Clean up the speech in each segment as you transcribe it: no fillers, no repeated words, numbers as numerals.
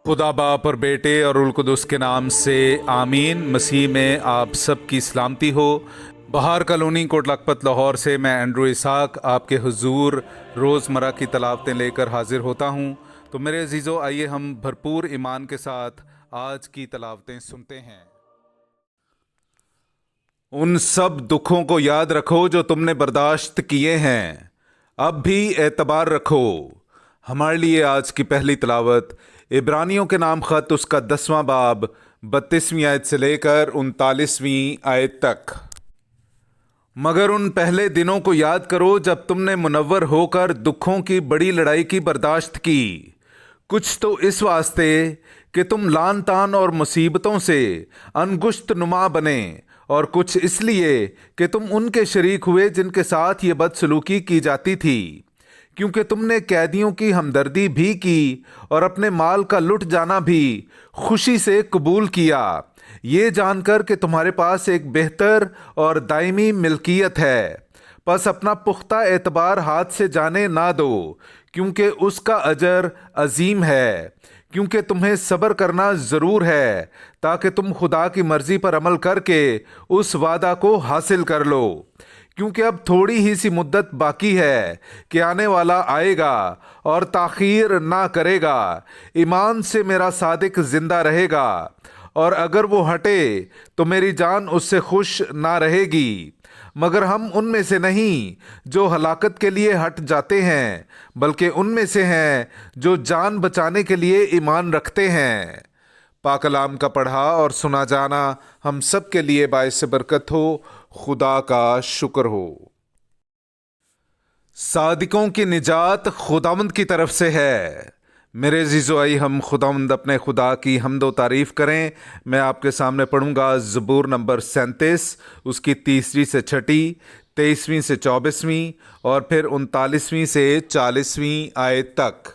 खुदा बाप और बेटे और उल कुदस के नाम से आमीन। मसीह में आप सब की सलामती हो। बहार कॉलोनी कोट लखपत लाहौर से मैं एंड्रू इसाक आपके हुजूर रोज़मर्रा की तलावतें लेकर हाजिर होता हूँ। तो मेरे अजीज़ों, आइए हम भरपूर ईमान के साथ आज की तलावतें सुनते हैं। उन सब दुखों को याद रखो जो तुमने बर्दाश्त किए हैं, अब भी एतबार रखो। हमारे लिए आज की पहली तलावत इब्रानियों के नाम खत उसका 10वां बाब 32वीं आयत से लेकर 39वीं आयत तक। मगर उन पहले दिनों को याद करो जब तुमने मुनव्वर होकर दुखों की बड़ी लड़ाई की बर्दाश्त की, कुछ तो इस वास्ते कि तुम लान तान और मुसीबतों से अनगुश्त नुमा बने, और कुछ इसलिए कि तुम उनके शरीक हुए जिनके साथ ये बदसलूकी की जाती थी, क्योंकि तुमने कैदियों की हमदर्दी भी की और अपने माल का लुट जाना भी खुशी से कबूल किया, ये जानकर कि तुम्हारे पास एक बेहतर और दायमी मिल्कियत है। बस अपना पुख्ता एतबार हाथ से जाने ना दो, क्योंकि उसका अजर अजीम है। क्योंकि तुम्हें सब्र करना ज़रूर है, ताकि तुम खुदा की मर्ज़ी पर अमल करके उस वादा को हासिल कर लो। क्योंकि अब थोड़ी ही सी मुद्दत बाकी है कि आने वाला आएगा और ताख़ीर ना करेगा। ईमान से मेरा सादिक ज़िंदा रहेगा, और अगर वो हटे तो मेरी जान उससे खुश ना रहेगी। मगर हम उनमें से नहीं जो हलाकत के लिए हट जाते हैं, बल्कि उनमें से हैं जो जान बचाने के लिए ईमान रखते हैं। पाक कलाम का पढ़ा और सुना जाना हम सब के लिए बाइस बरकत हो। खुदा का शुक्र हो। सादिकों की निजात खुदावंद की तरफ से है। मेरे अज़ीज़ो, आई हम खुदावंद अपने खुदा की हम्दो तारीफ़ करें। मैं आपके सामने पढ़ूंगा ज़बूर नंबर 37, उसकी 3री से 6ठी, 23वीं से 24वीं और फिर 39वीं से 40वीं आयत तक।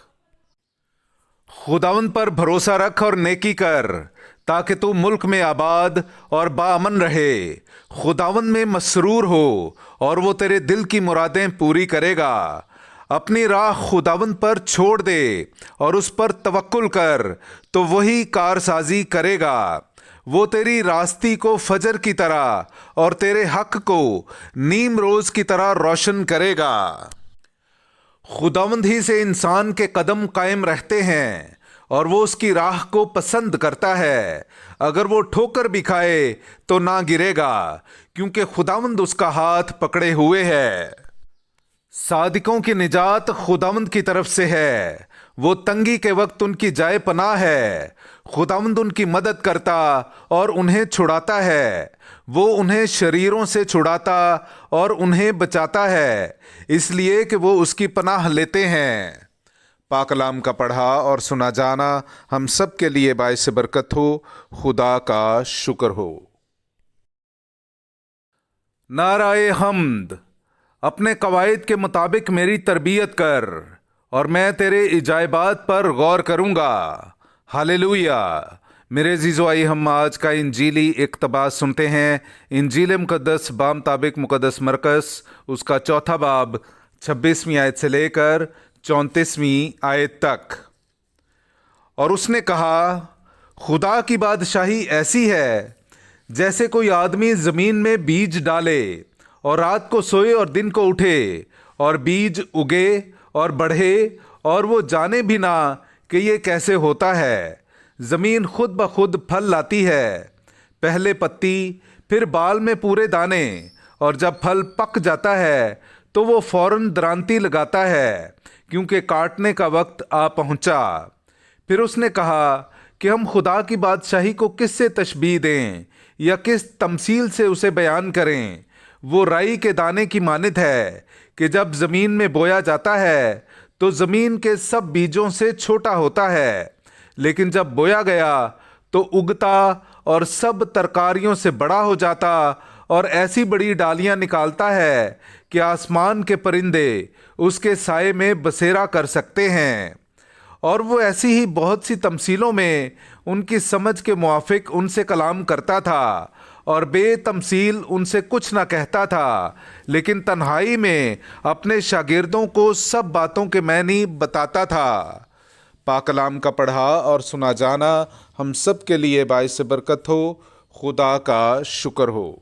खुदावंद पर भरोसा रख और नेकी कर, ताकि तू मुल्क में आबाद और बाअमन रहे। खुदावंद में मसरूर हो और वो तेरे दिल की मुरादें पूरी करेगा। अपनी राह खुदावंद पर छोड़ दे और उस पर तवक्कुल कर, तो वही कारसाजी करेगा। वो तेरी रास्ती को फजर की तरह और तेरे हक को नीम रोज की तरह रोशन करेगा। खुदावंद ही से इंसान के कदम कायम रहते हैं, और वो उसकी राह को पसंद करता है। अगर वो ठोकर भी खाए तो ना गिरेगा, क्योंकि खुदावंद उसका हाथ पकड़े हुए है। सादिकों की निजात खुदावंद की तरफ से है। वो तंगी के वक्त उनकी जाए पनाह है। खुदावंद उनकी मदद करता और उन्हें छुड़ाता है। वो उन्हें शरीरों से छुड़ाता और उन्हें बचाता है, इसलिए कि वो उसकी पनाह लेते हैं। पाक कलाम का पढ़ा और सुना जाना हम सब के लिए बाइस बरकत हो। खुदा का शुक्र हो। नाराए हम्द। अपने कवायद के मुताबिक मेरी तरबियत कर, और मैं तेरे इजाबात पर गौर करूँगा। हालेलुया। मेरे अज़ीज़ो, आई हम आज का इंजीली इक़्तिबास सुनते हैं। इंजील मुक़द्दस बामुताबिक मुक़द्दस मरकस उसका 4था बाब 26वीं आयत से लेकर 34वीं आयत तक। और उसने कहा, खुदा की बादशाही ऐसी है जैसे कोई आदमी ज़मीन में बीज डाले और रात को सोए और दिन को उठे, और बीज उगे और बढ़े, और वो जाने भी ना कि ये कैसे होता है। ज़मीन खुद ब खुद फल लाती है, पहले पत्ती, फिर बाल में पूरे दाने, और जब फल पक जाता है तो वो फौरन दरांती लगाता है, क्योंकि काटने का वक्त आ पहुंचा। फिर उसने कहा कि हम खुदा की बादशाही को किससे तशबीह दें या किस तमसील से उसे बयान करें। वो राई के दाने की मानित है कि जब ज़मीन में बोया जाता है तो ज़मीन के सब बीजों से छोटा होता है, लेकिन जब बोया गया तो उगता और सब तरकारियों से बड़ा हो जाता, और ऐसी बड़ी डालियां निकालता है कि आसमान के परिंदे उसके साए में बसेरा कर सकते हैं। और वो ऐसी ही बहुत सी तमसीलों में उनकी समझ के मुआफिक उनसे कलाम करता था, और बेतमसील उनसे कुछ न कहता था, लेकिन तन्हाई में अपने शागिर्दों को सब बातों के मैनी बताता था। پاک کلام کا پڑھا اور سنا جانا ہم سب کے لیے باعث برکت ہو۔ خدا کا شکر ہو۔